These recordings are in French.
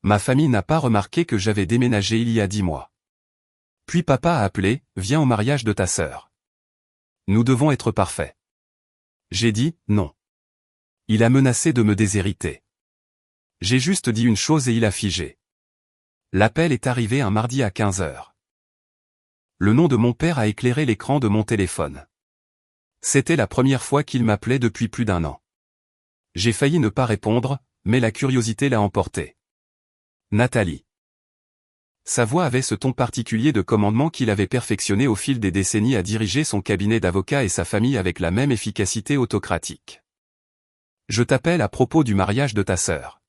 Ma famille n'a pas remarqué que j'avais déménagé il y a 10 mois. Puis papa a appelé, viens au mariage de ta sœur. Nous devons être parfaits. J'ai dit, non. Il a menacé de me déshériter. J'ai juste dit une chose et il a figé. L'appel est arrivé un mardi à 15 heures. Le nom de mon père a éclairé l'écran de mon téléphone. C'était la première fois qu'il m'appelait depuis plus d'1 an. J'ai failli ne pas répondre, mais la curiosité l'a emporté. Nathalie. Sa voix avait ce ton particulier de commandement qu'il avait perfectionné au fil des décennies à diriger son cabinet d'avocats et sa famille avec la même efficacité autocratique. Je t'appelle à propos du mariage de ta sœur.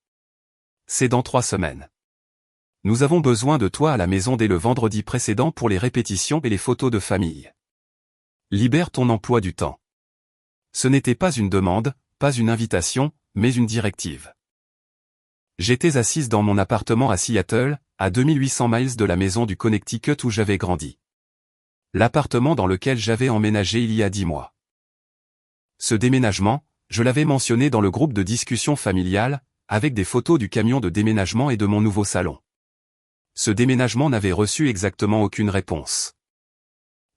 C'est dans 3 semaines. Nous avons besoin de toi à la maison dès le vendredi précédent pour les répétitions et les photos de famille. Libère ton emploi du temps. Ce n'était pas une demande, pas une invitation, mais une directive. J'étais assise dans mon appartement à Seattle, à 2800 miles de la maison du Connecticut où j'avais grandi. L'appartement dans lequel j'avais emménagé il y a 10 mois. Ce déménagement, je l'avais mentionné dans le groupe de discussion familiale, avec des photos du camion de déménagement et de mon nouveau salon. Ce déménagement n'avait reçu exactement aucune réponse.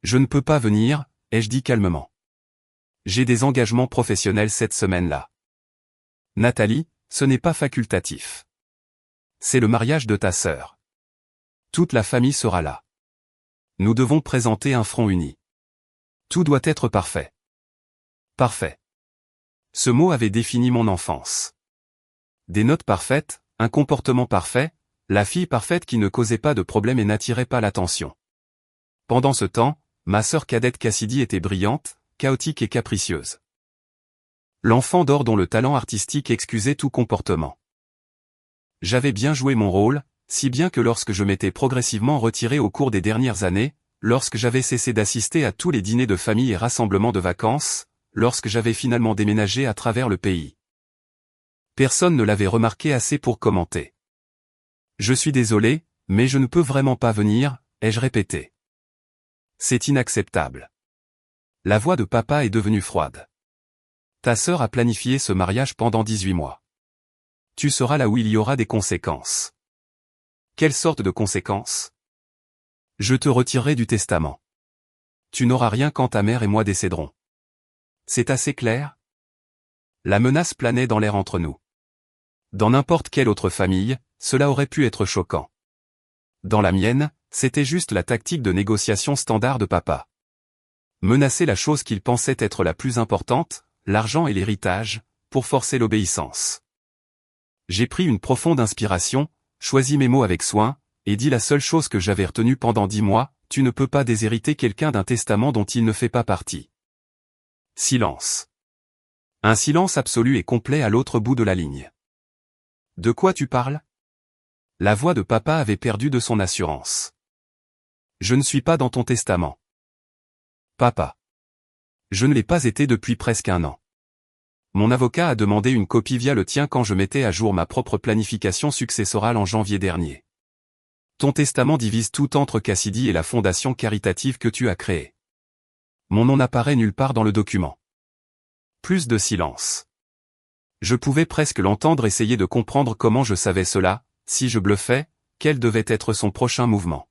Je ne peux pas venir, ai-je dit calmement. J'ai des engagements professionnels cette semaine-là. Nathalie, ce n'est pas facultatif. C'est le mariage de ta sœur. Toute la famille sera là. Nous devons présenter un front uni. Tout doit être parfait. Parfait. Ce mot avait défini mon enfance. Des notes parfaites, un comportement parfait, la fille parfaite qui ne causait pas de problème et n'attirait pas l'attention. Pendant ce temps, ma sœur cadette Cassidy était brillante, chaotique et capricieuse. L'enfant d'or dont le talent artistique excusait tout comportement. J'avais bien joué mon rôle, si bien que lorsque je m'étais progressivement retiré au cours des dernières années, lorsque j'avais cessé d'assister à tous les dîners de famille et rassemblements de vacances, lorsque j'avais finalement déménagé à travers le pays. Personne ne l'avait remarqué assez pour commenter. Je suis désolé, mais je ne peux vraiment pas venir, ai-je répété. C'est inacceptable. La voix de papa est devenue froide. Ta sœur a planifié ce mariage pendant 18 mois. Tu seras là où il y aura des conséquences. Quelle sorte de conséquences? Je te retirerai du testament. Tu n'auras rien quand ta mère et moi décéderons. C'est assez clair? La menace planait dans l'air entre nous. Dans n'importe quelle autre famille, cela aurait pu être choquant. Dans la mienne, c'était juste la tactique de négociation standard de papa. Menacer la chose qu'il pensait être la plus importante, l'argent et l'héritage, pour forcer l'obéissance. J'ai pris une profonde inspiration, choisi mes mots avec soin, et dit la seule chose que j'avais retenue pendant 10 mois, tu ne peux pas déshériter quelqu'un d'un testament dont il ne fait pas partie. Silence. Un silence absolu et complet à l'autre bout de la ligne. De quoi tu parles? La voix de papa avait perdu de son assurance. Je ne suis pas dans ton testament. Papa. Je ne l'ai pas été depuis presque 1 an. Mon avocat a demandé une copie via le tien quand je mettais à jour ma propre planification successorale en janvier dernier. Ton testament divise tout entre Cassidy et la fondation caritative que tu as créée. Mon nom n'apparaît nulle part dans le document. Plus de silence. Je pouvais presque l'entendre essayer de comprendre comment je savais cela, si je bluffais, quel devait être son prochain mouvement.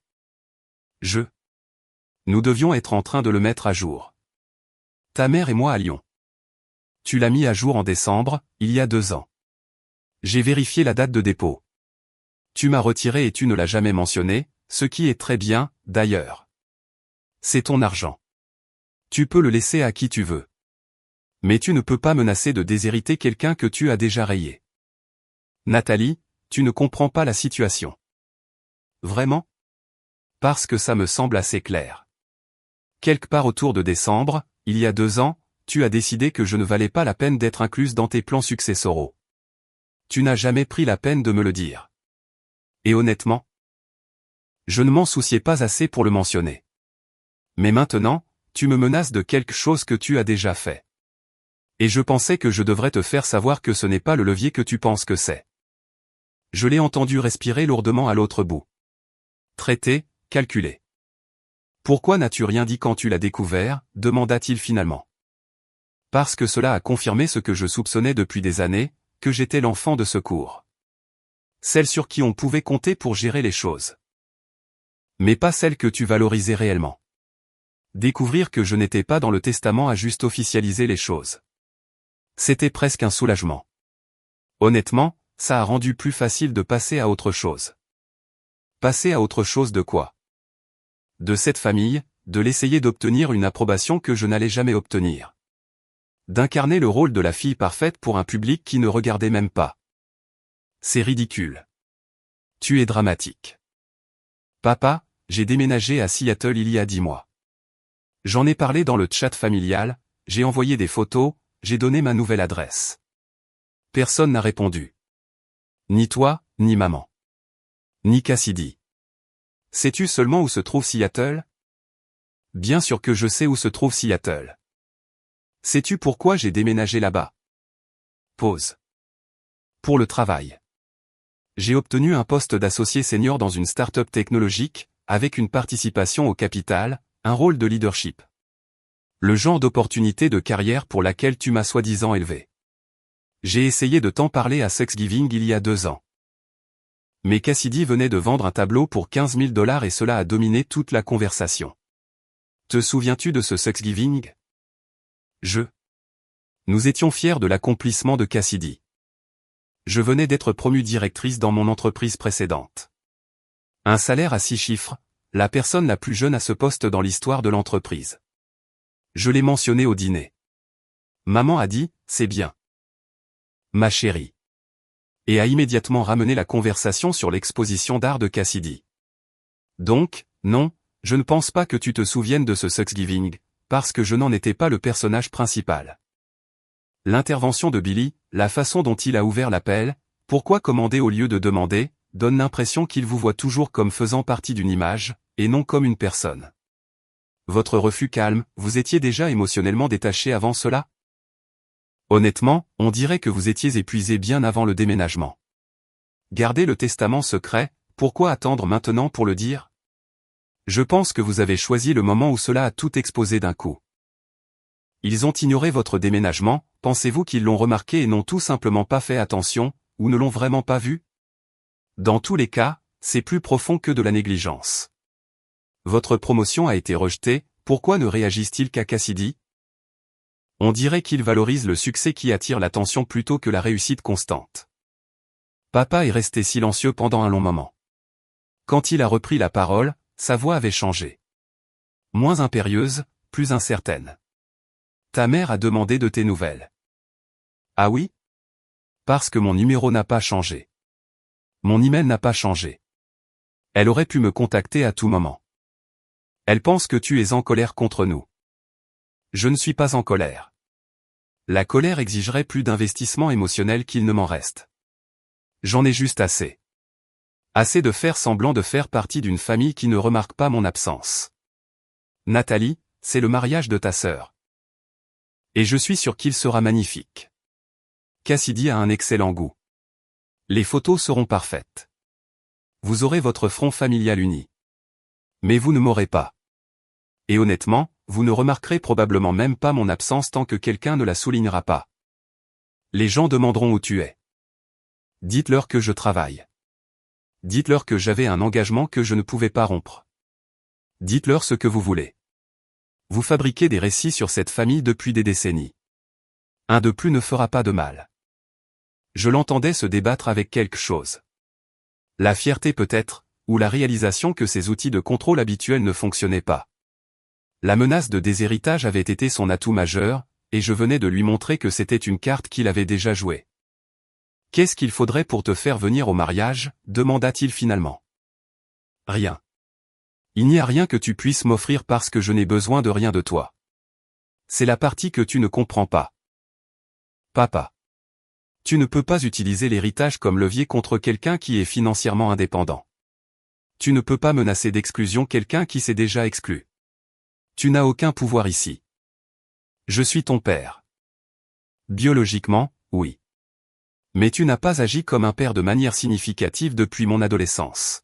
Nous devions être en train de le mettre à jour. Ta mère et moi allions. Tu l'as mis à jour en décembre, il y a 2 ans. J'ai vérifié la date de dépôt. Tu m'as retiré et tu ne l'as jamais mentionné, ce qui est très bien, d'ailleurs. C'est ton argent. Tu peux le laisser à qui tu veux. Mais tu ne peux pas menacer de déshériter quelqu'un que tu as déjà rayé. Nathalie, tu ne comprends pas la situation. Vraiment? Parce que ça me semble assez clair. Quelque part autour de décembre, il y a 2 ans, tu as décidé que je ne valais pas la peine d'être incluse dans tes plans successoraux. Tu n'as jamais pris la peine de me le dire. Et honnêtement, je ne m'en souciais pas assez pour le mentionner. Mais maintenant, tu me menaces de quelque chose que tu as déjà fait. Et je pensais que je devrais te faire savoir que ce n'est pas le levier que tu penses que c'est. Je l'ai entendu respirer lourdement à l'autre bout. Traité, calculé. Pourquoi n'as-tu rien dit quand tu l'as découvert, demanda-t-il finalement. Parce que cela a confirmé ce que je soupçonnais depuis des années, que j'étais l'enfant de secours. Celle sur qui on pouvait compter pour gérer les choses. Mais pas celle que tu valorisais réellement. Découvrir que je n'étais pas dans le testament a juste officialisé les choses. C'était presque un soulagement. Honnêtement, ça a rendu plus facile de passer à autre chose. Passer à autre chose de quoi? De cette famille, de l'essayer d'obtenir une approbation que je n'allais jamais obtenir. D'incarner le rôle de la fille parfaite pour un public qui ne regardait même pas. C'est ridicule. Tu es dramatique. Papa, j'ai déménagé à Seattle il y a 10 mois. J'en ai parlé dans le chat familial, j'ai envoyé des photos, j'ai donné ma nouvelle adresse. Personne n'a répondu. Ni toi, ni maman. Ni Cassidy. Sais-tu seulement où se trouve Seattle? Bien sûr que je sais où se trouve Seattle. Sais-tu pourquoi j'ai déménagé là-bas? Pause. Pour le travail. J'ai obtenu un poste d'associé senior dans une start-up technologique, avec une participation au capital, un rôle de leadership. Le genre d'opportunité de carrière pour laquelle tu m'as soi-disant élevé. J'ai essayé de t'en parler à Thanksgiving il y a 2 ans. Mais Cassidy venait de vendre un tableau pour $15 000 et cela a dominé toute la conversation. Te souviens-tu de ce Thanksgiving? Nous étions fiers de l'accomplissement de Cassidy. Je venais d'être promue directrice dans mon entreprise précédente. Un salaire à 6 chiffres, la personne la plus jeune à ce poste dans l'histoire de l'entreprise. Je l'ai mentionné au dîner. Maman a dit, c'est bien. Ma chérie. Et a immédiatement ramené la conversation sur l'exposition d'art de Cassidy. Donc, non, je ne pense pas que tu te souviennes de ce Thanksgiving, parce que je n'en étais pas le personnage principal. L'intervention de Billy, la façon dont il a ouvert l'appel, pourquoi commander au lieu de demander, donne l'impression qu'il vous voit toujours comme faisant partie d'une image, et non comme une personne. Votre refus calme, vous étiez déjà émotionnellement détaché avant cela? Honnêtement, on dirait que vous étiez épuisé bien avant le déménagement. Gardez le testament secret, pourquoi attendre maintenant pour le dire? Je pense que vous avez choisi le moment où cela a tout exposé d'un coup. Ils ont ignoré votre déménagement, pensez-vous qu'ils l'ont remarqué et n'ont tout simplement pas fait attention, ou ne l'ont vraiment pas vu? Dans tous les cas, c'est plus profond que de la négligence. Votre promotion a été rejetée, pourquoi ne réagissent-ils qu'à Cassidy? On dirait qu'ils valorisent le succès qui attire l'attention plutôt que la réussite constante. Papa est resté silencieux pendant un long moment. Quand il a repris la parole, sa voix avait changé. Moins impérieuse, plus incertaine. Ta mère a demandé de tes nouvelles. Ah oui? Parce que mon numéro n'a pas changé. Mon email n'a pas changé. Elle aurait pu me contacter à tout moment. Elle pense que tu es en colère contre nous. Je ne suis pas en colère. La colère exigerait plus d'investissement émotionnel qu'il ne m'en reste. J'en ai juste assez. Assez de faire semblant de faire partie d'une famille qui ne remarque pas mon absence. Nathalie, c'est le mariage de ta sœur. Et je suis sûr qu'il sera magnifique. Cassidy a un excellent goût. Les photos seront parfaites. Vous aurez votre front familial uni. Mais vous ne m'aurez pas. Et honnêtement, vous ne remarquerez probablement même pas mon absence tant que quelqu'un ne la soulignera pas. Les gens demanderont où tu es. Dites-leur que je travaille. Dites-leur que j'avais un engagement que je ne pouvais pas rompre. Dites-leur ce que vous voulez. Vous fabriquez des récits sur cette famille depuis des décennies. Un de plus ne fera pas de mal. Je l'entendais se débattre avec quelque chose. La fierté peut-être, ou la réalisation que ses outils de contrôle habituels ne fonctionnaient pas. La menace de déshéritage avait été son atout majeur, et je venais de lui montrer que c'était une carte qu'il avait déjà jouée. Qu'est-ce qu'il faudrait pour te faire venir au mariage, demanda-t-il finalement. Rien. Il n'y a rien que tu puisses m'offrir parce que je n'ai besoin de rien de toi. C'est la partie que tu ne comprends pas. Papa. Tu ne peux pas utiliser l'héritage comme levier contre quelqu'un qui est financièrement indépendant. Tu ne peux pas menacer d'exclusion quelqu'un qui s'est déjà exclu. Tu n'as aucun pouvoir ici. Je suis ton père. Biologiquement, oui. Mais tu n'as pas agi comme un père de manière significative depuis mon adolescence.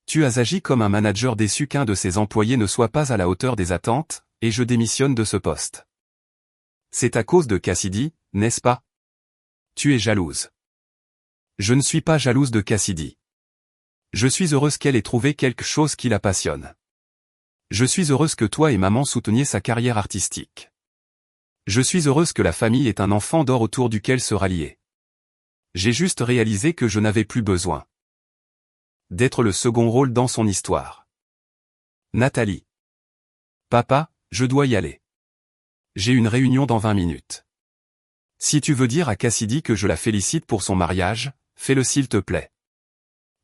Tu as agi comme un manager déçu qu'un de ses employés ne soit pas à la hauteur des attentes, et je démissionne de ce poste. C'est à cause de Cassidy, n'est-ce pas? Tu es jalouse. Je ne suis pas jalouse de Cassidy. Je suis heureuse qu'elle ait trouvé quelque chose qui la passionne. Je suis heureuse que toi et maman souteniez sa carrière artistique. Je suis heureuse que la famille ait un enfant d'or autour duquel se rallier. J'ai juste réalisé que je n'avais plus besoin d'être le second rôle dans son histoire. Nathalie. Papa, je dois y aller. J'ai une réunion dans 20 minutes. Si tu veux dire à Cassidy que je la félicite pour son mariage, fais-le s'il te plaît.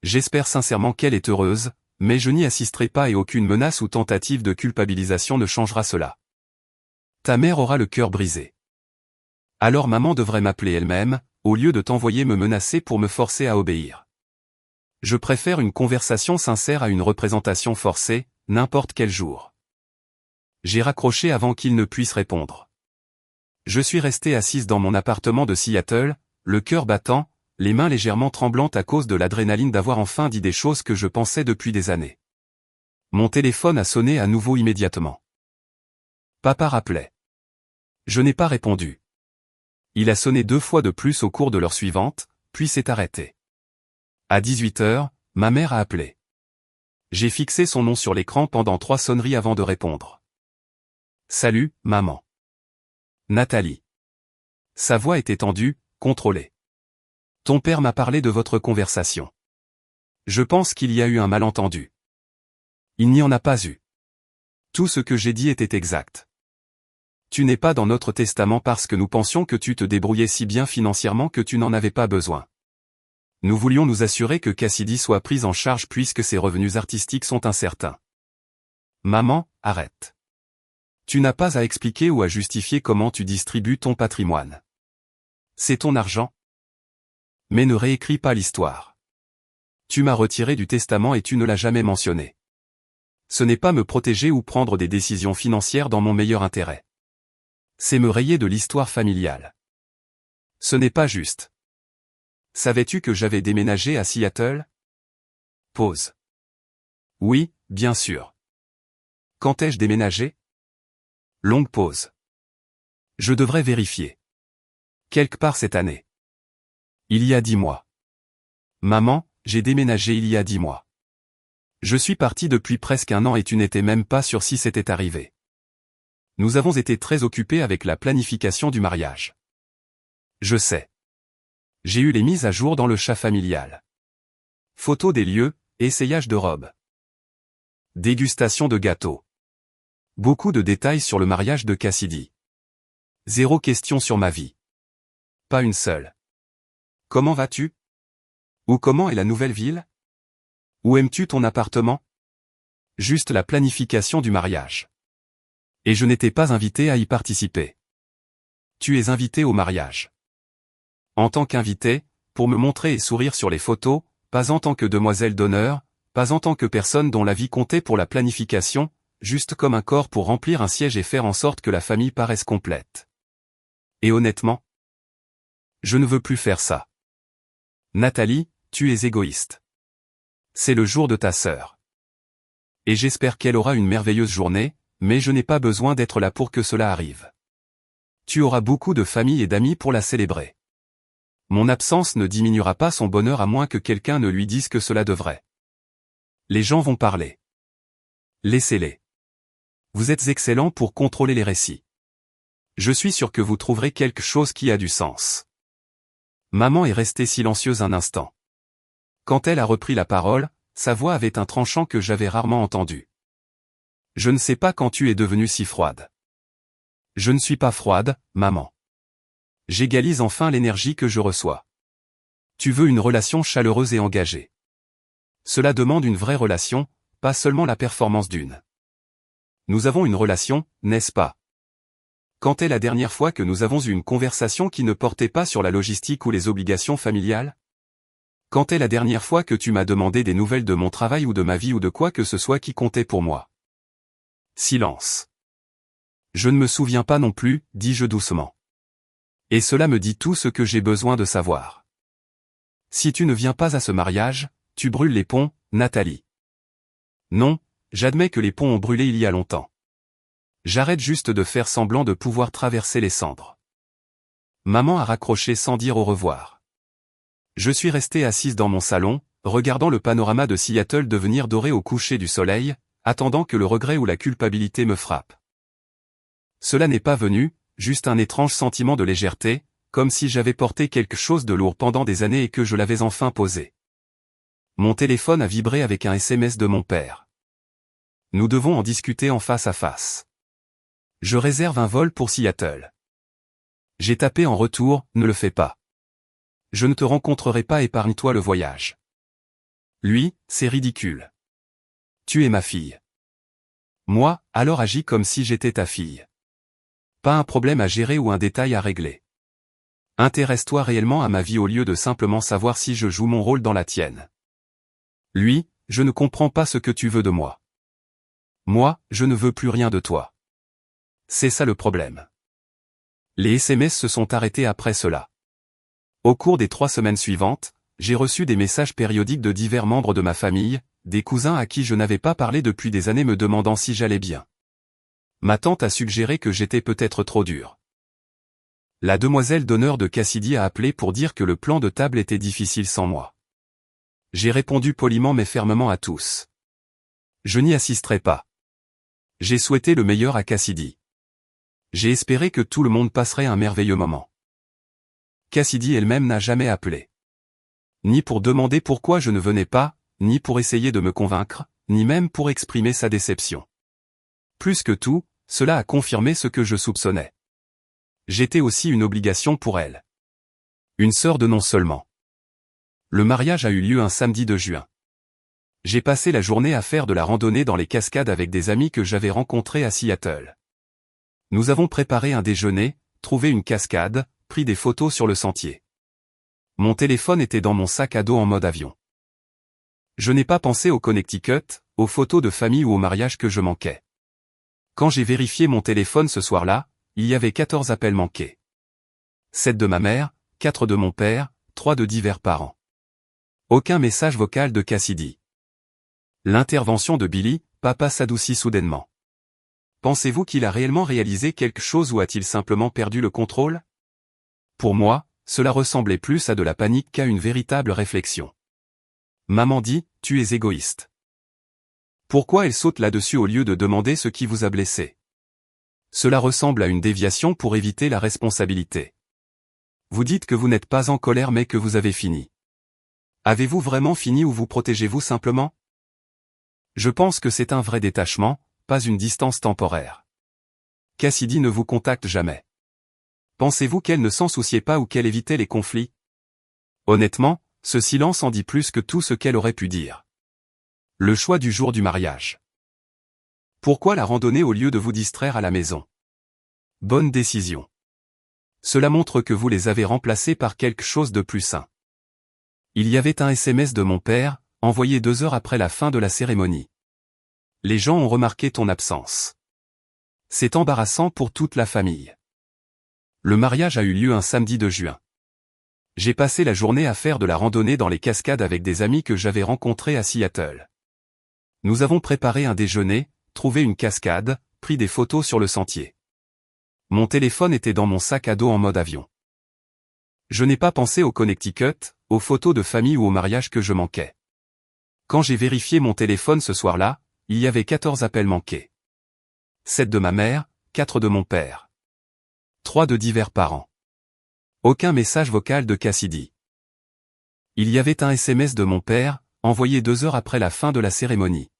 J'espère sincèrement qu'elle est heureuse, mais je n'y assisterai pas et aucune menace ou tentative de culpabilisation ne changera cela. Ta mère aura le cœur brisé. Alors maman devrait m'appeler elle-même, au lieu de t'envoyer me menacer pour me forcer à obéir. Je préfère une conversation sincère à une représentation forcée, n'importe quel jour. J'ai raccroché avant qu'il ne puisse répondre. Je suis restée assise dans mon appartement de Seattle, le cœur battant, les mains légèrement tremblantes à cause de l'adrénaline d'avoir enfin dit des choses que je pensais depuis des années. Mon téléphone a sonné à nouveau immédiatement. Papa rappelait. Je n'ai pas répondu. Il a sonné 2 fois de plus au cours de l'heure suivante, puis s'est arrêté. À 18h, ma mère a appelé. J'ai fixé son nom sur l'écran pendant 3 sonneries avant de répondre. Salut, maman. Nathalie. Sa voix était tendue, contrôlée. Ton père m'a parlé de votre conversation. Je pense qu'il y a eu un malentendu. Il n'y en a pas eu. Tout ce que j'ai dit était exact. Tu n'es pas dans notre testament parce que nous pensions que tu te débrouillais si bien financièrement que tu n'en avais pas besoin. Nous voulions nous assurer que Cassidy soit prise en charge puisque ses revenus artistiques sont incertains. Maman, arrête. Tu n'as pas à expliquer ou à justifier comment tu distribues ton patrimoine. C'est ton argent. Mais ne réécris pas l'histoire. Tu m'as retiré du testament et tu ne l'as jamais mentionné. Ce n'est pas me protéger ou prendre des décisions financières dans mon meilleur intérêt. C'est me rayer de l'histoire familiale. Ce n'est pas juste. Savais-tu que j'avais déménagé à Seattle? Pause. Oui, bien sûr. Quand ai-je déménagé? Longue pause. Je devrais vérifier. Quelque part cette année. Il y a 10 mois. Maman, j'ai déménagé il y a 10 mois. Je suis parti depuis presque 1 an et tu n'étais même pas sûr si c'était arrivé. Nous avons été très occupés avec la planification du mariage. Je sais. J'ai eu les mises à jour dans le chat familial. Photos des lieux, essayage de robes. Dégustation de gâteaux. Beaucoup de détails sur le mariage de Cassidy. 0 question sur ma vie. Pas une seule. Comment vas-tu? Ou comment est la nouvelle ville? Où aimes-tu ton appartement? Juste la planification du mariage. Et je n'étais pas invité à y participer. Tu es invité au mariage. En tant qu'invité, pour me montrer et sourire sur les photos, pas en tant que demoiselle d'honneur, pas en tant que personne dont la vie comptait pour la planification, juste comme un corps pour remplir un siège et faire en sorte que la famille paraisse complète. Et honnêtement, je ne veux plus faire ça. Nathalie, tu es égoïste. C'est le jour de ta sœur. Et j'espère qu'elle aura une merveilleuse journée, mais je n'ai pas besoin d'être là pour que cela arrive. Tu auras beaucoup de famille et d'amis pour la célébrer. Mon absence ne diminuera pas son bonheur à moins que quelqu'un ne lui dise que cela devrait. Les gens vont parler. Laissez-les. Vous êtes excellent pour contrôler les récits. Je suis sûr que vous trouverez quelque chose qui a du sens. Maman est restée silencieuse un instant. Quand elle a repris la parole, sa voix avait un tranchant que j'avais rarement entendu. Je ne sais pas quand tu es devenue si froide. Je ne suis pas froide, maman. J'égalise enfin l'énergie que je reçois. Tu veux une relation chaleureuse et engagée. Cela demande une vraie relation, pas seulement la performance d'une. Nous avons une relation, n'est-ce pas? Quand est la dernière fois que nous avons eu une conversation qui ne portait pas sur la logistique ou les obligations familiales? Quand est la dernière fois que tu m'as demandé des nouvelles de mon travail ou de ma vie ou de quoi que ce soit qui comptait pour moi? Silence. Je ne me souviens pas non plus, dis-je doucement. Et cela me dit tout ce que j'ai besoin de savoir. Si tu ne viens pas à ce mariage, tu brûles les ponts, Nathalie. Non, j'admets que les ponts ont brûlé il y a longtemps. J'arrête juste de faire semblant de pouvoir traverser les cendres. Maman a raccroché sans dire au revoir. Je suis restée assise dans mon salon, regardant le panorama de Seattle devenir doré au coucher du soleil, attendant que le regret ou la culpabilité me frappe. Cela n'est pas venu, juste un étrange sentiment de légèreté, comme si j'avais porté quelque chose de lourd pendant des années et que je l'avais enfin posé. Mon téléphone a vibré avec un SMS de mon père. Nous devons en discuter en face à face. Je réserve un vol pour Seattle. J'ai tapé en retour, ne le fais pas. Je ne te rencontrerai pas, épargne-toi le voyage. Lui, c'est ridicule. Tu es ma fille. Moi, alors agis comme si j'étais ta fille. Pas un problème à gérer ou un détail à régler. Intéresse-toi réellement à ma vie au lieu de simplement savoir si je joue mon rôle dans la tienne. Lui, je ne comprends pas ce que tu veux de moi. Moi, je ne veux plus rien de toi. C'est ça le problème. Les SMS se sont arrêtés après cela. Au cours des 3 semaines suivantes, j'ai reçu des messages périodiques de divers membres de ma famille, des cousins à qui je n'avais pas parlé depuis des années me demandant si j'allais bien. Ma tante a suggéré que j'étais peut-être trop dur. La demoiselle d'honneur de Cassidy a appelé pour dire que le plan de table était difficile sans moi. J'ai répondu poliment mais fermement à tous. Je n'y assisterai pas. J'ai souhaité le meilleur à Cassidy. J'ai espéré que tout le monde passerait un merveilleux moment. Cassidy elle-même n'a jamais appelé. Ni pour demander pourquoi je ne venais pas, ni pour essayer de me convaincre, ni même pour exprimer sa déception. Plus que tout, cela a confirmé ce que je soupçonnais. J'étais aussi une obligation pour elle. Une sœur de nom seulement. Le mariage a eu lieu un samedi de juin. J'ai passé la journée à faire de la randonnée dans les cascades avec des amis que j'avais rencontrés à Seattle. Nous avons préparé un déjeuner, trouvé une cascade, pris des photos sur le sentier. Mon téléphone était dans mon sac à dos en mode avion. Je n'ai pas pensé au Connecticut, aux photos de famille ou au mariage que je manquais. Quand j'ai vérifié mon téléphone ce soir-là, il y avait 14 appels manqués. 7 de ma mère, 4 de mon père, 3 de divers parents. Aucun message vocal de Cassidy. L'intervention de Billy, papa s'adoucit soudainement. Pensez-vous qu'il a réellement réalisé quelque chose ou a-t-il simplement perdu le contrôle? Pour moi, cela ressemblait plus à de la panique qu'à une véritable réflexion. Maman dit, tu es égoïste. Pourquoi elle saute là-dessus au lieu de demander ce qui vous a blessé? Cela ressemble à une déviation pour éviter la responsabilité. Vous dites que vous n'êtes pas en colère mais que vous avez fini. Avez-vous vraiment fini ou vous protégez-vous simplement? Je pense que c'est un vrai détachement, pas une distance temporaire. Cassidy ne vous contacte jamais. Pensez-vous qu'elle ne s'en souciait pas ou qu'elle évitait les conflits? Honnêtement, ce silence en dit plus que tout ce qu'elle aurait pu dire. Le choix du jour du mariage. Pourquoi la randonnée au lieu de vous distraire à la maison? Bonne décision. Cela montre que vous les avez remplacés par quelque chose de plus sain. Il y avait un SMS de mon père, envoyé 2 heures après la fin de la cérémonie. Les gens ont remarqué ton absence. C'est embarrassant pour toute la famille. Le mariage a eu lieu un samedi de juin. J'ai passé la journée à faire de la randonnée dans les cascades avec des amis que j'avais rencontrés à Seattle. Nous avons préparé un déjeuner, trouvé une cascade, pris des photos sur le sentier. Mon téléphone était dans mon sac à dos en mode avion. Je n'ai pas pensé au Connecticut, aux photos de famille ou au mariage que je manquais. Quand j'ai vérifié mon téléphone ce soir-là, il y avait 14 appels manqués. 7 de ma mère, 4 de mon père. 3 de divers parents. Aucun message vocal de Cassidy. Il y avait un SMS de mon père, envoyé 2 heures après la fin de la cérémonie.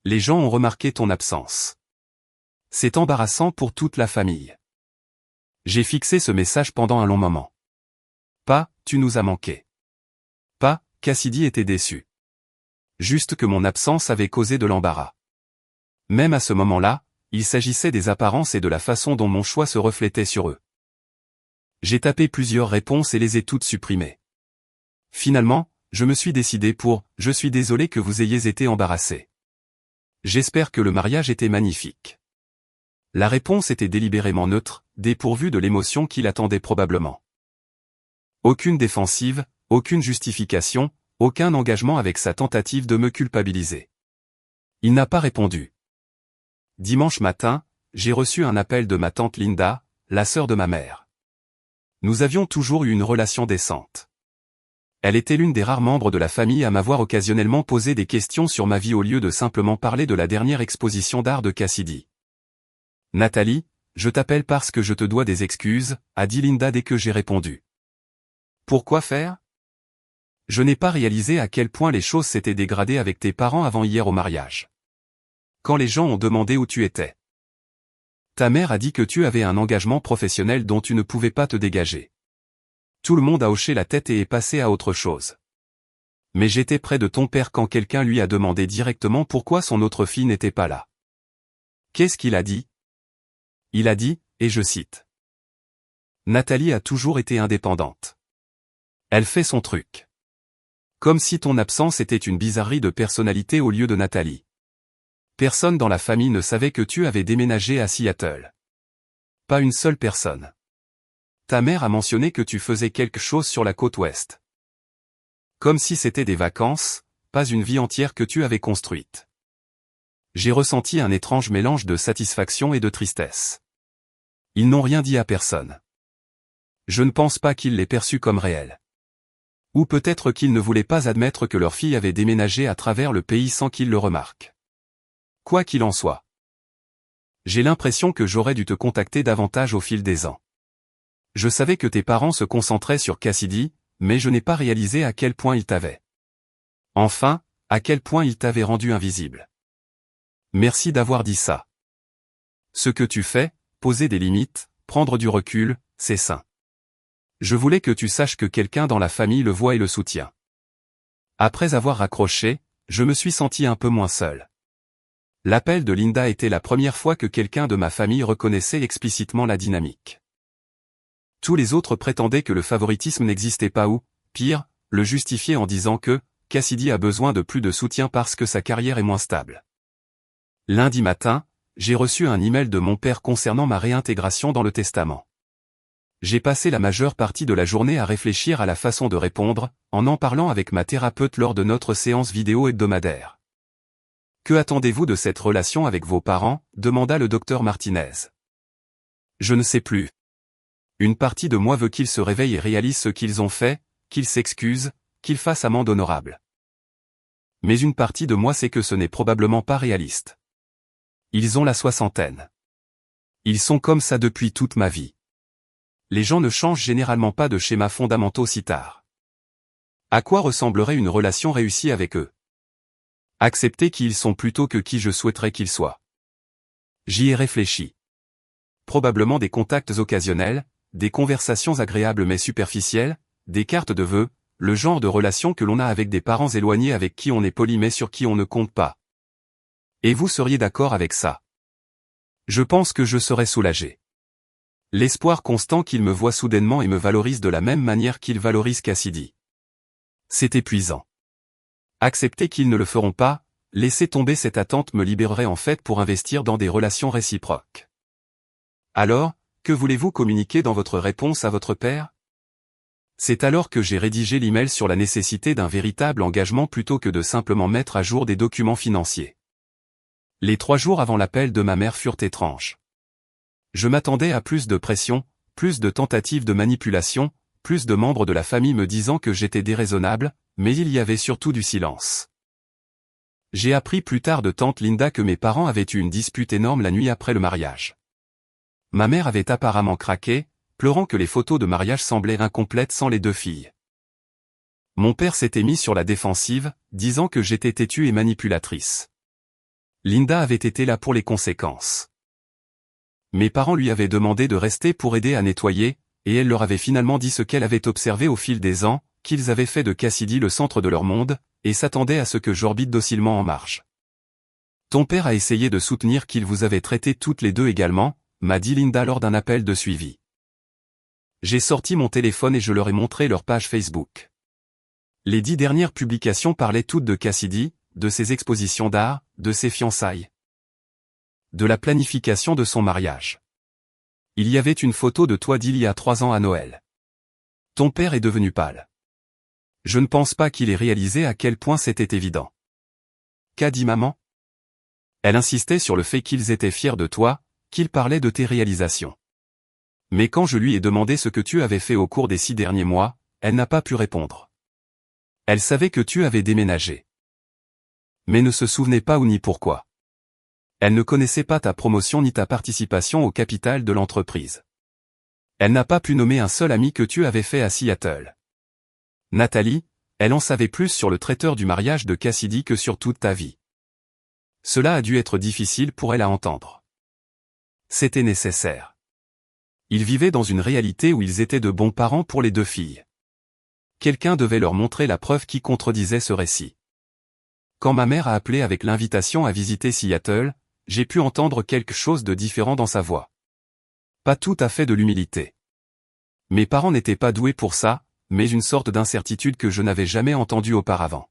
Les gens ont remarqué ton absence. C'est embarrassant pour toute la famille. J'ai fixé ce message pendant un long moment. Pas, tu nous as manqué. Pas, Cassidy était déçu. Juste que mon absence avait causé de l'embarras. Même à ce moment-là, il s'agissait des apparences et de la façon dont mon choix se reflétait sur eux. J'ai tapé plusieurs réponses et les ai toutes supprimées. Finalement, je me suis décidé pour « Je suis désolé que vous ayez été embarrassé. J'espère que le mariage était magnifique. » La réponse était délibérément neutre, dépourvue de l'émotion qu'il attendait probablement. Aucune défensive, aucune justification, aucun engagement avec sa tentative de me culpabiliser. Il n'a pas répondu. Dimanche matin, j'ai reçu un appel de ma tante Linda, la sœur de ma mère. Nous avions toujours eu une relation décente. Elle était l'une des rares membres de la famille à m'avoir occasionnellement posé des questions sur ma vie au lieu de simplement parler de la dernière exposition d'art de Cassidy. Nathalie, je t'appelle parce que je te dois des excuses, a dit Linda dès que j'ai répondu. Pourquoi faire? Je n'ai pas réalisé à quel point les choses s'étaient dégradées avec tes parents avant hier au mariage. Quand les gens ont demandé où tu étais. Ta mère a dit que tu avais un engagement professionnel dont tu ne pouvais pas te dégager. Tout le monde a hoché la tête et est passé à autre chose. Mais j'étais près de ton père quand quelqu'un lui a demandé directement pourquoi son autre fille n'était pas là. Qu'est-ce qu'il a dit? Il a dit, et je cite. Nathalie a toujours été indépendante. Elle fait son truc. Comme si ton absence était une bizarrerie de personnalité au lieu de Nathalie. Personne dans la famille ne savait que tu avais déménagé à Seattle. Pas une seule personne. Ta mère a mentionné que tu faisais quelque chose sur la côte ouest. Comme si c'était des vacances, pas une vie entière que tu avais construite. J'ai ressenti un étrange mélange de satisfaction et de tristesse. Ils n'ont rien dit à personne. Je ne pense pas qu'ils l'aient perçu comme réel. Ou peut-être qu'ils ne voulaient pas admettre que leur fille avait déménagé à travers le pays sans qu'ils le remarquent. Quoi qu'il en soit. J'ai l'impression que j'aurais dû te contacter davantage au fil des ans. Je savais que tes parents se concentraient sur Cassidy, mais je n'ai pas réalisé à quel point ils t'avaient. Enfin, à quel point ils t'avaient rendu invisible. Merci d'avoir dit ça. Ce que tu fais, poser des limites, prendre du recul, c'est sain. Je voulais que tu saches que quelqu'un dans la famille le voit et le soutient. Après avoir raccroché, je me suis senti un peu moins seul. L'appel de Linda était la première fois que quelqu'un de ma famille reconnaissait explicitement la dynamique. Tous les autres prétendaient que le favoritisme n'existait pas ou, pire, le justifiaient en disant que Cassidy a besoin de plus de soutien parce que sa carrière est moins stable. Lundi matin, j'ai reçu un email de mon père concernant ma réintégration dans le testament. J'ai passé la majeure partie de la journée à réfléchir à la façon de répondre, en parlant avec ma thérapeute lors de notre séance vidéo hebdomadaire. Que attendez-vous de cette relation avec vos parents? Demanda le docteur Martinez. Je ne sais plus. Une partie de moi veut qu'ils se réveillent et réalisent ce qu'ils ont fait, qu'ils s'excusent, qu'ils fassent amende honorable. Mais une partie de moi sait que ce n'est probablement pas réaliste. Ils ont la soixantaine. Ils sont comme ça depuis toute ma vie. Les gens ne changent généralement pas de schémas fondamentaux si tard. À quoi ressemblerait une relation réussie avec eux? Accepter qui ils sont plutôt que qui je souhaiterais qu'ils soient. J'y ai réfléchi. Probablement des contacts occasionnels, des conversations agréables mais superficielles, des cartes de vœux, le genre de relation que l'on a avec des parents éloignés avec qui on est poli mais sur qui on ne compte pas. Et vous seriez d'accord avec ça? Je pense que je serais soulagé. L'espoir constant qu'ils me voient soudainement et me valorisent de la même manière qu'ils valorisent Cassidy. C'est épuisant. Accepter qu'ils ne le feront pas, laisser tomber cette attente me libérerait en fait pour investir dans des relations réciproques. Alors, que voulez-vous communiquer dans votre réponse à votre père? C'est alors que j'ai rédigé l'email sur la nécessité d'un véritable engagement plutôt que de simplement mettre à jour des documents financiers. Les 3 jours avant l'appel de ma mère furent étranges. Je m'attendais à plus de pression, plus de tentatives de manipulation, plus de membres de la famille me disant que j'étais déraisonnable, mais il y avait surtout du silence. J'ai appris plus tard de tante Linda que mes parents avaient eu une dispute énorme la nuit après le mariage. Ma mère avait apparemment craqué, pleurant que les photos de mariage semblaient incomplètes sans les 2 filles. Mon père s'était mis sur la défensive, disant que j'étais têtue et manipulatrice. Linda avait été là pour les conséquences. Mes parents lui avaient demandé de rester pour aider à nettoyer, et elle leur avait finalement dit ce qu'elle avait observé au fil des ans, qu'ils avaient fait de Cassidy le centre de leur monde, et s'attendaient à ce que j'orbite docilement en marge. Ton père a essayé de soutenir qu'il vous avait traité toutes les 2 également, m'a dit Linda lors d'un appel de suivi. J'ai sorti mon téléphone et je leur ai montré leur page Facebook. Les 10 dernières publications parlaient toutes de Cassidy, de ses expositions d'art, de ses fiançailles. De la planification de son mariage. Il y avait une photo de toi d'il y a 3 ans à Noël. Ton père est devenu pâle. Je ne pense pas qu'il ait réalisé à quel point c'était évident. Qu'a dit maman? Elle insistait sur le fait qu'ils étaient fiers de toi, qu'ils parlaient de tes réalisations. Mais quand je lui ai demandé ce que tu avais fait au cours des 6 derniers mois, elle n'a pas pu répondre. Elle savait que tu avais déménagé. Mais ne se souvenait pas où ni pourquoi. Elle ne connaissait pas ta promotion ni ta participation au capital de l'entreprise. Elle n'a pas pu nommer un seul ami que tu avais fait à Seattle. Nathalie, elle en savait plus sur le traiteur du mariage de Cassidy que sur toute ta vie. Cela a dû être difficile pour elle à entendre. C'était nécessaire. Ils vivaient dans une réalité où ils étaient de bons parents pour les deux filles. Quelqu'un devait leur montrer la preuve qui contredisait ce récit. Quand ma mère a appelé avec l'invitation à visiter Seattle, j'ai pu entendre quelque chose de différent dans sa voix. Pas tout à fait de l'humilité. Mes parents n'étaient pas doués pour ça, mais une sorte d'incertitude que je n'avais jamais entendue auparavant.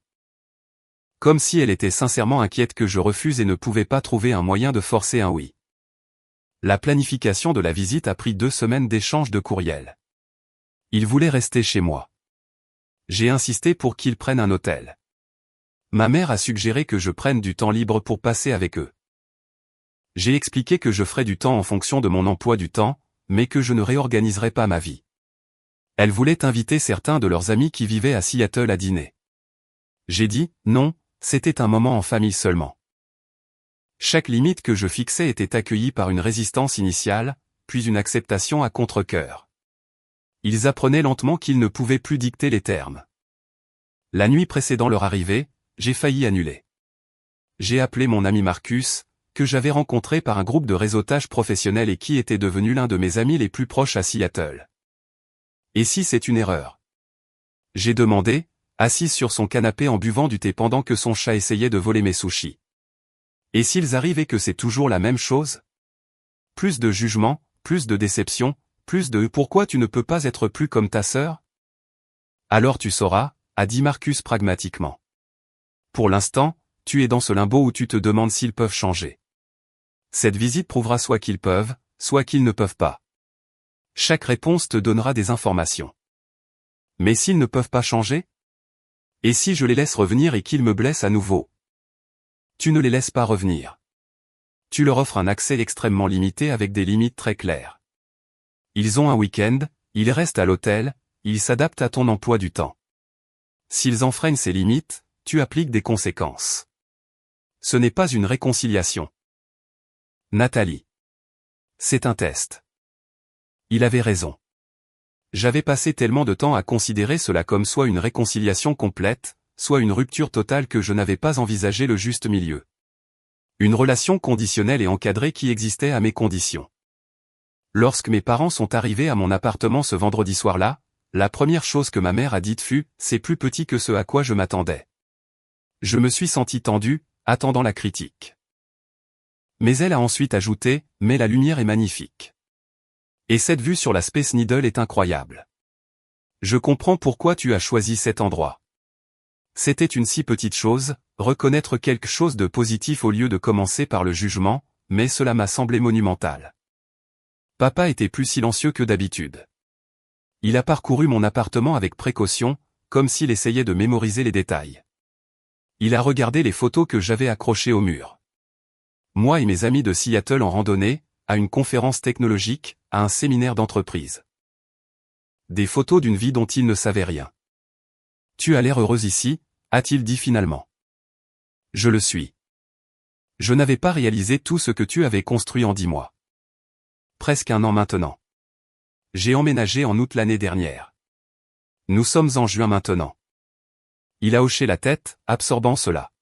Comme si elle était sincèrement inquiète que je refuse et ne pouvais pas trouver un moyen de forcer un oui. La planification de la visite a pris 2 semaines d'échange de courriels. Ils voulaient rester chez moi. J'ai insisté pour qu'ils prennent un hôtel. Ma mère a suggéré que je prenne du temps libre pour passer avec eux. J'ai expliqué que je ferais du temps en fonction de mon emploi du temps, mais que je ne réorganiserais pas ma vie. Elle voulait inviter certains de leurs amis qui vivaient à Seattle à dîner. J'ai dit, non, c'était un moment en famille seulement. Chaque limite que je fixais était accueillie par une résistance initiale, puis une acceptation à contre-cœur. Ils apprenaient lentement qu'ils ne pouvaient plus dicter les termes. La nuit précédant leur arrivée, j'ai failli annuler. J'ai appelé mon ami Marcus, que j'avais rencontré par un groupe de réseautage professionnel et qui était devenu l'un de mes amis les plus proches à Seattle. Et si c'est une erreur? J'ai demandé, assise sur son canapé en buvant du thé pendant que son chat essayait de voler mes sushis. Et s'ils arrivent et que c'est toujours la même chose? Plus de jugement, plus de déception, plus de « pourquoi tu ne peux pas être plus comme ta sœur ?» Alors tu sauras, a dit Marcus pragmatiquement. Pour l'instant, tu es dans ce limbo où tu te demandes s'ils peuvent changer. Cette visite prouvera soit qu'ils peuvent, soit qu'ils ne peuvent pas. Chaque réponse te donnera des informations. Mais s'ils ne peuvent pas changer? Et si je les laisse revenir et qu'ils me blessent à nouveau? Tu ne les laisses pas revenir. Tu leur offres un accès extrêmement limité avec des limites très claires. Ils ont un week-end, ils restent à l'hôtel, ils s'adaptent à ton emploi du temps. S'ils enfreignent ces limites, tu appliques des conséquences. Ce n'est pas une réconciliation. Nathalie. C'est un test. Il avait raison. J'avais passé tellement de temps à considérer cela comme soit une réconciliation complète, soit une rupture totale que je n'avais pas envisagé le juste milieu. Une relation conditionnelle et encadrée qui existait à mes conditions. Lorsque mes parents sont arrivés à mon appartement ce vendredi soir-là, la première chose que ma mère a dite fut « c'est plus petit que ce à quoi je m'attendais ». Je me suis senti tendu, attendant la critique. Mais elle a ensuite ajouté « mais la lumière est magnifique. Et cette vue sur la Space Needle est incroyable. Je comprends pourquoi tu as choisi cet endroit. » C'était une si petite chose, reconnaître quelque chose de positif au lieu de commencer par le jugement, mais cela m'a semblé monumental. Papa était plus silencieux que d'habitude. Il a parcouru mon appartement avec précaution, comme s'il essayait de mémoriser les détails. Il a regardé les photos que j'avais accrochées au mur. Moi et mes amis de Seattle en randonnée, à une conférence technologique, à un séminaire d'entreprise. Des photos d'une vie dont il ne savait rien. « Tu as l'air heureuse ici », a-t-il dit finalement. Je le suis. Je n'avais pas réalisé tout ce que tu avais construit en 10 mois. Presque 1 an maintenant. J'ai emménagé en août l'année dernière. Nous sommes en juin maintenant. Il a hoché la tête, absorbant cela.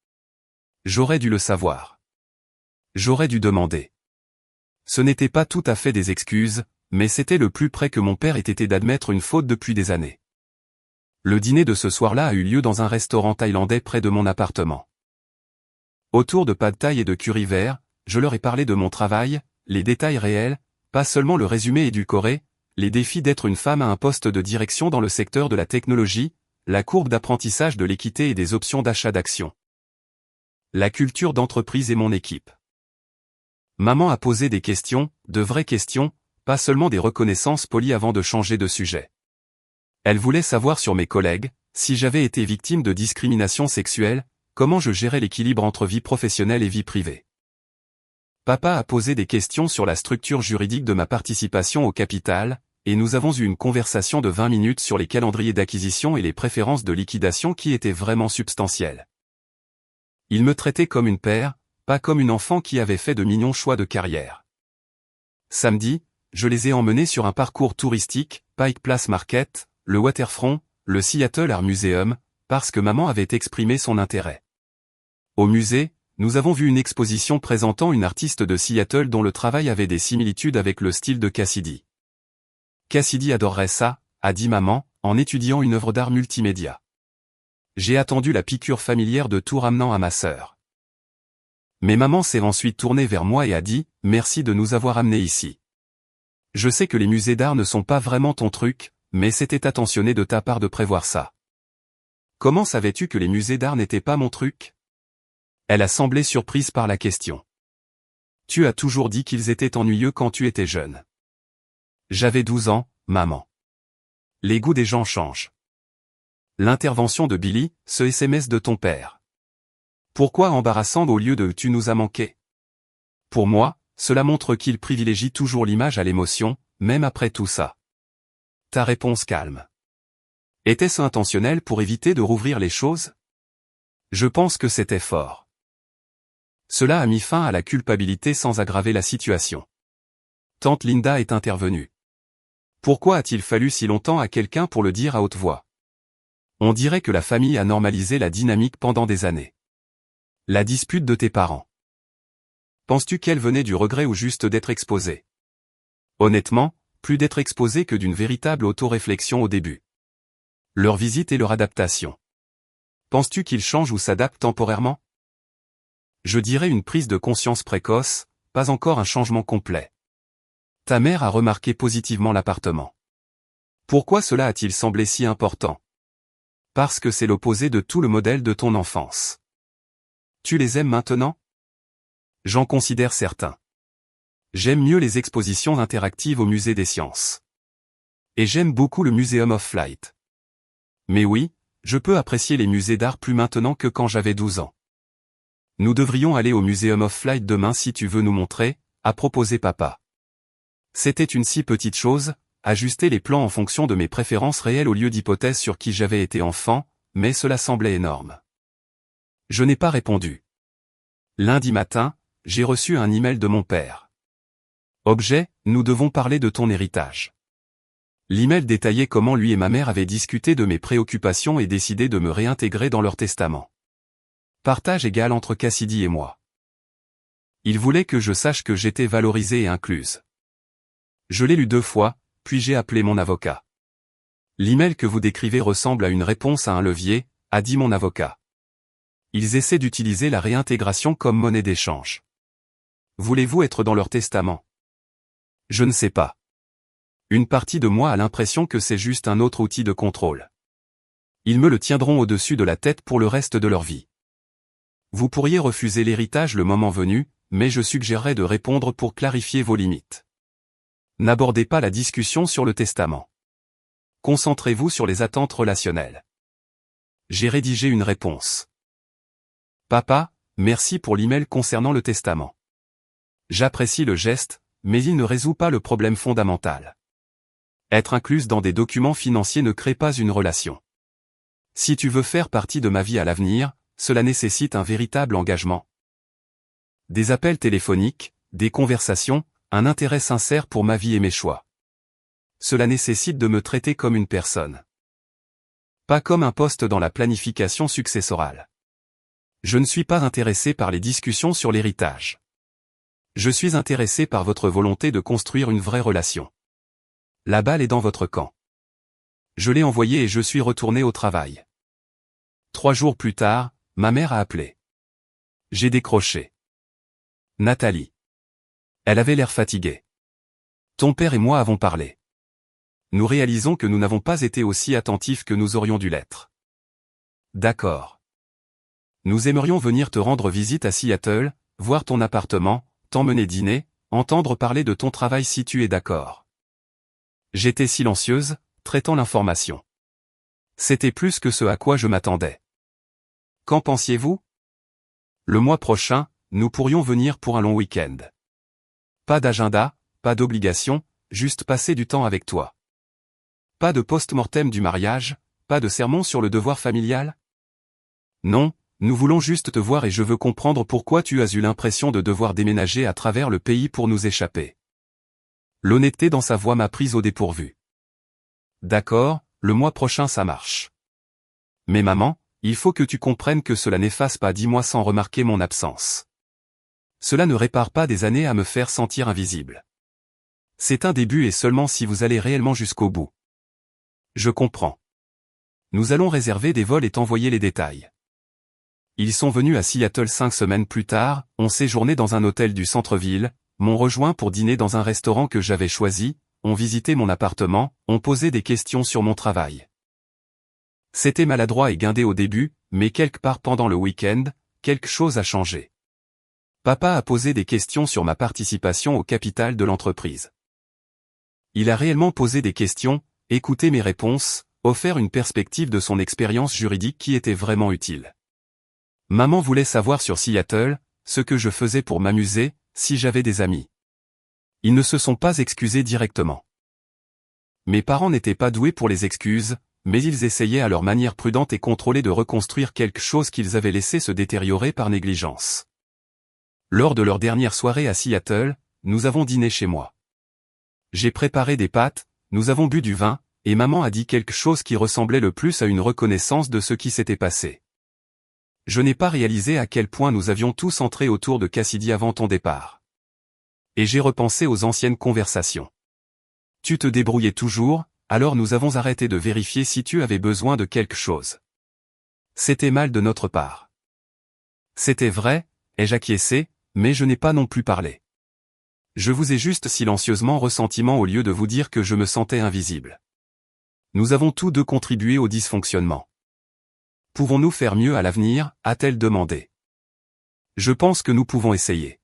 J'aurais dû le savoir. J'aurais dû demander. Ce n'était pas tout à fait des excuses, mais c'était le plus près que mon père ait été d'admettre une faute depuis des années. Le dîner de ce soir-là a eu lieu dans un restaurant thaïlandais près de mon appartement. Autour de pad thaï et de curry vert, je leur ai parlé de mon travail, les détails réels, pas seulement le résumé édulcoré, les défis d'être une femme à un poste de direction dans le secteur de la technologie, la courbe d'apprentissage de l'équité et des options d'achat d'actions. La culture d'entreprise et mon équipe. Maman a posé des questions, de vraies questions, pas seulement des reconnaissances polies avant de changer de sujet. Elle voulait savoir sur mes collègues, si j'avais été victime de discrimination sexuelle, comment je gérais l'équilibre entre vie professionnelle et vie privée. Papa a posé des questions sur la structure juridique de ma participation au capital, et nous avons eu une conversation de 20 minutes sur les calendriers d'acquisition et les préférences de liquidation qui étaient vraiment substantielles. Il me traitait comme une paire, pas comme une enfant qui avait fait de mignons choix de carrière. Samedi, je les ai emmenés sur un parcours touristique, Pike Place Market, le Waterfront, le Seattle Art Museum, parce que maman avait exprimé son intérêt. Au musée, nous avons vu une exposition présentant une artiste de Seattle dont le travail avait des similitudes avec le style de Cassidy. Cassidy adorerait ça, a dit maman, en étudiant une œuvre d'art multimédia. J'ai attendu la piqûre familière de tout ramenant à ma sœur. Mais maman s'est ensuite tournée vers moi et a dit « Merci de nous avoir amenés ici. Je sais que les musées d'art ne sont pas vraiment ton truc, mais c'était attentionné de ta part de prévoir ça. Comment savais-tu que les musées d'art n'étaient pas mon truc ?» Elle a semblé surprise par la question. Tu as toujours dit qu'ils étaient ennuyeux quand tu étais jeune. J'avais 12 ans, maman. Les goûts des gens changent. L'intervention de Billy, ce SMS de ton père. Pourquoi embarrassant au lieu de « tu nous as manqué » ? Pour moi, cela montre qu'il privilégie toujours l'image à l'émotion, même après tout ça. Ta réponse calme. Était-ce intentionnel pour éviter de rouvrir les choses ? Je pense que c'était fort. Cela a mis fin à la culpabilité sans aggraver la situation. Tante Linda est intervenue. Pourquoi a-t-il fallu si longtemps à quelqu'un pour le dire à haute voix ? On dirait que la famille a normalisé la dynamique pendant des années. La dispute de tes parents. Penses-tu qu'elle venait du regret ou juste d'être exposée ? Honnêtement, plus d'être exposée que d'une véritable auto-réflexion au début. Leur visite et leur adaptation. Penses-tu qu'ils changent ou s'adaptent temporairement ? Je dirais une prise de conscience précoce, pas encore un changement complet. Ta mère a remarqué positivement l'appartement. Pourquoi cela a-t-il semblé si important ? Parce que c'est l'opposé de tout le modèle de ton enfance. Tu les aimes maintenant ? J'en considère certains. J'aime mieux les expositions interactives au musée des sciences. Et j'aime beaucoup le Museum of Flight. Mais oui, je peux apprécier les musées d'art plus maintenant que quand j'avais 12 ans. Nous devrions aller au Museum of Flight demain si tu veux nous montrer, a proposé papa. C'était une si petite chose, ajuster les plans en fonction de mes préférences réelles au lieu d'hypothèses sur qui j'avais été enfant, mais cela semblait énorme. Je n'ai pas répondu. Lundi matin, j'ai reçu un email de mon père. Objet, nous devons parler de ton héritage. L'email détaillait comment lui et ma mère avaient discuté de mes préoccupations et décidé de me réintégrer dans leur testament. Partage égal entre Cassidy et moi. Il voulait que je sache que j'étais valorisée et incluse. Je l'ai lu 2 fois, puis j'ai appelé mon avocat. L'email que vous décrivez ressemble à une réponse à un levier, a dit mon avocat. Ils essaient d'utiliser la réintégration comme monnaie d'échange. Voulez-vous être dans leur testament ? Je ne sais pas. Une partie de moi a l'impression que c'est juste un autre outil de contrôle. Ils me le tiendront au-dessus de la tête pour le reste de leur vie. Vous pourriez refuser l'héritage le moment venu, mais je suggérerais de répondre pour clarifier vos limites. N'abordez pas la discussion sur le testament. Concentrez-vous sur les attentes relationnelles. J'ai rédigé une réponse. Papa, merci pour l'email concernant le testament. J'apprécie le geste, mais il ne résout pas le problème fondamental. Être incluse dans des documents financiers ne crée pas une relation. Si tu veux faire partie de ma vie à l'avenir, cela nécessite un véritable engagement. Des appels téléphoniques, des conversations, un intérêt sincère pour ma vie et mes choix. Cela nécessite de me traiter comme une personne. Pas comme un poste dans la planification successorale. Je ne suis pas intéressé par les discussions sur l'héritage. Je suis intéressé par votre volonté de construire une vraie relation. La balle est dans votre camp. Je l'ai envoyé et je suis retourné au travail. 3 jours plus tard, ma mère a appelé. J'ai décroché. Nathalie. Elle avait l'air fatiguée. Ton père et moi avons parlé. Nous réalisons que nous n'avons pas été aussi attentifs que nous aurions dû l'être. D'accord. Nous aimerions venir te rendre visite à Seattle, voir ton appartement, t'emmener dîner, entendre parler de ton travail si tu es d'accord. J'étais silencieuse, traitant l'information. C'était plus que ce à quoi je m'attendais. Qu'en pensiez-vous ? Le mois prochain, nous pourrions venir pour un long week-end. Pas d'agenda, pas d'obligation, juste passer du temps avec toi. Pas de post-mortem du mariage, pas de sermon sur le devoir familial? Non, nous voulons juste te voir et je veux comprendre pourquoi tu as eu l'impression de devoir déménager à travers le pays pour nous échapper. L'honnêteté dans sa voix m'a prise au dépourvu. D'accord, le mois prochain ça marche. Mais maman, il faut que tu comprennes que cela n'efface pas 10 mois sans remarquer mon absence. Cela ne répare pas des années à me faire sentir invisible. C'est un début et seulement si vous allez réellement jusqu'au bout. Je comprends. Nous allons réserver des vols et t'envoyer les détails. Ils sont venus à Seattle 5 semaines plus tard, ont séjourné dans un hôtel du centre-ville, m'ont rejoint pour dîner dans un restaurant que j'avais choisi, ont visité mon appartement, ont posé des questions sur mon travail. C'était maladroit et guindé au début, mais quelque part pendant le week-end, quelque chose a changé. Papa a posé des questions sur ma participation au capital de l'entreprise. Il a réellement posé des questions, écouté mes réponses, offert une perspective de son expérience juridique qui était vraiment utile. Maman voulait savoir sur Seattle, ce que je faisais pour m'amuser, si j'avais des amis. Ils ne se sont pas excusés directement. Mes parents n'étaient pas doués pour les excuses, mais ils essayaient à leur manière prudente et contrôlée de reconstruire quelque chose qu'ils avaient laissé se détériorer par négligence. Lors de leur dernière soirée à Seattle, nous avons dîné chez moi. J'ai préparé des pâtes, nous avons bu du vin, et maman a dit quelque chose qui ressemblait le plus à une reconnaissance de ce qui s'était passé. Je n'ai pas réalisé à quel point nous avions tous entré autour de Cassidy avant ton départ. Et j'ai repensé aux anciennes conversations. Tu te débrouillais toujours, alors nous avons arrêté de vérifier si tu avais besoin de quelque chose. C'était mal de notre part. C'était vrai, ai-je acquiescé, mais je n'ai pas non plus parlé. Je vous ai juste silencieusement ressentiment au lieu de vous dire que je me sentais invisible. Nous avons tous deux contribué au dysfonctionnement. Pouvons-nous faire mieux à l'avenir, a-t-elle demandé. Je pense que nous pouvons essayer.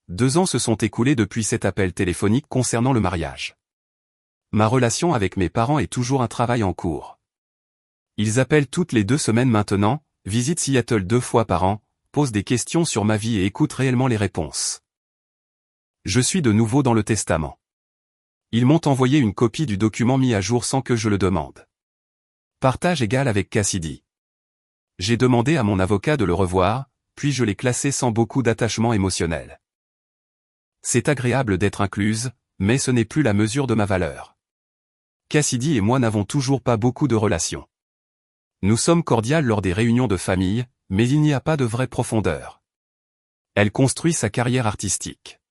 2 ans se sont écoulés depuis cet appel téléphonique concernant le mariage. Ma relation avec mes parents est toujours un travail en cours. Ils appellent toutes les 2 semaines maintenant, visitent Seattle 2 fois par an, posent des questions sur ma vie et écoutent réellement les réponses. Je suis de nouveau dans le testament. Ils m'ont envoyé une copie du document mis à jour sans que je le demande. Partage égal avec Cassidy. J'ai demandé à mon avocat de le revoir, puis je l'ai classé sans beaucoup d'attachement émotionnel. C'est agréable d'être incluse, mais ce n'est plus la mesure de ma valeur. Cassidy et moi n'avons toujours pas beaucoup de relations. Nous sommes cordiales lors des réunions de famille, mais il n'y a pas de vraie profondeur. Elle construit sa carrière artistique.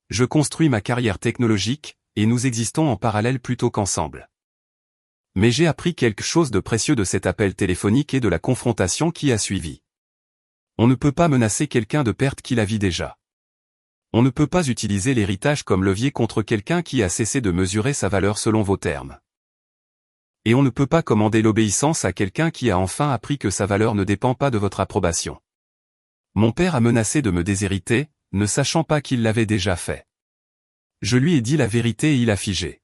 Je construis ma carrière technologique, et nous existons en parallèle plutôt qu'ensemble. Mais j'ai appris quelque chose de précieux de cet appel téléphonique et de la confrontation qui a suivi. On ne peut pas menacer quelqu'un de perte qu'il a vit déjà. On ne peut pas utiliser l'héritage comme levier contre quelqu'un qui a cessé de mesurer sa valeur selon vos termes. Et on ne peut pas commander l'obéissance à quelqu'un qui a enfin appris que sa valeur ne dépend pas de votre approbation. Mon père a menacé de me déshériter, ne sachant pas qu'il l'avait déjà fait. Je lui ai dit la vérité et il a figé.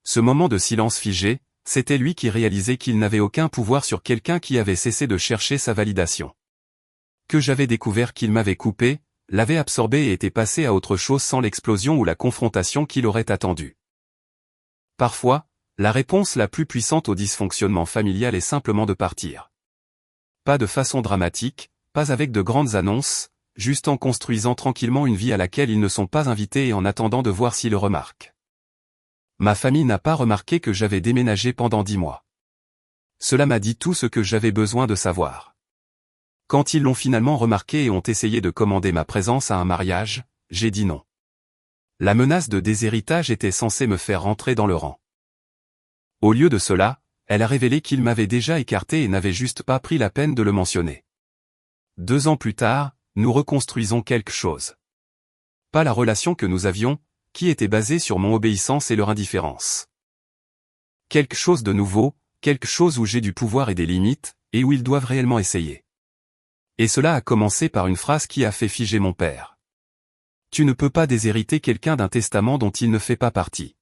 Ce moment de silence figé, c'était lui qui réalisait qu'il n'avait aucun pouvoir sur quelqu'un qui avait cessé de chercher sa validation. Que j'avais découvert qu'il m'avait coupé, l'avait absorbé et était passé à autre chose sans l'explosion ou la confrontation qu'il aurait attendue. Parfois, la réponse la plus puissante au dysfonctionnement familial est simplement de partir. Pas de façon dramatique, pas avec de grandes annonces, juste en construisant tranquillement une vie à laquelle ils ne sont pas invités et en attendant de voir s'ils le remarquent. Ma famille n'a pas remarqué que j'avais déménagé pendant 10 mois. Cela m'a dit tout ce que j'avais besoin de savoir. Quand ils l'ont finalement remarqué et ont essayé de commander ma présence à un mariage, j'ai dit non. La menace de déshéritage était censée me faire rentrer dans le rang. Au lieu de cela, elle a révélé qu'il m'avait déjà écarté et n'avait juste pas pris la peine de le mentionner. 2 ans plus tard, nous reconstruisons quelque chose. Pas la relation que nous avions, qui était basée sur mon obéissance et leur indifférence. Quelque chose de nouveau, quelque chose où j'ai du pouvoir et des limites, et où ils doivent réellement essayer. Et cela a commencé par une phrase qui a fait figer mon père. Tu ne peux pas déshériter quelqu'un d'un testament dont il ne fait pas partie.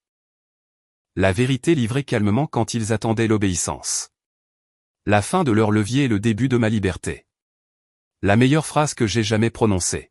La vérité livrée calmement quand ils attendaient l'obéissance. La fin de leur levier est le début de ma liberté. La meilleure phrase que j'ai jamais prononcée.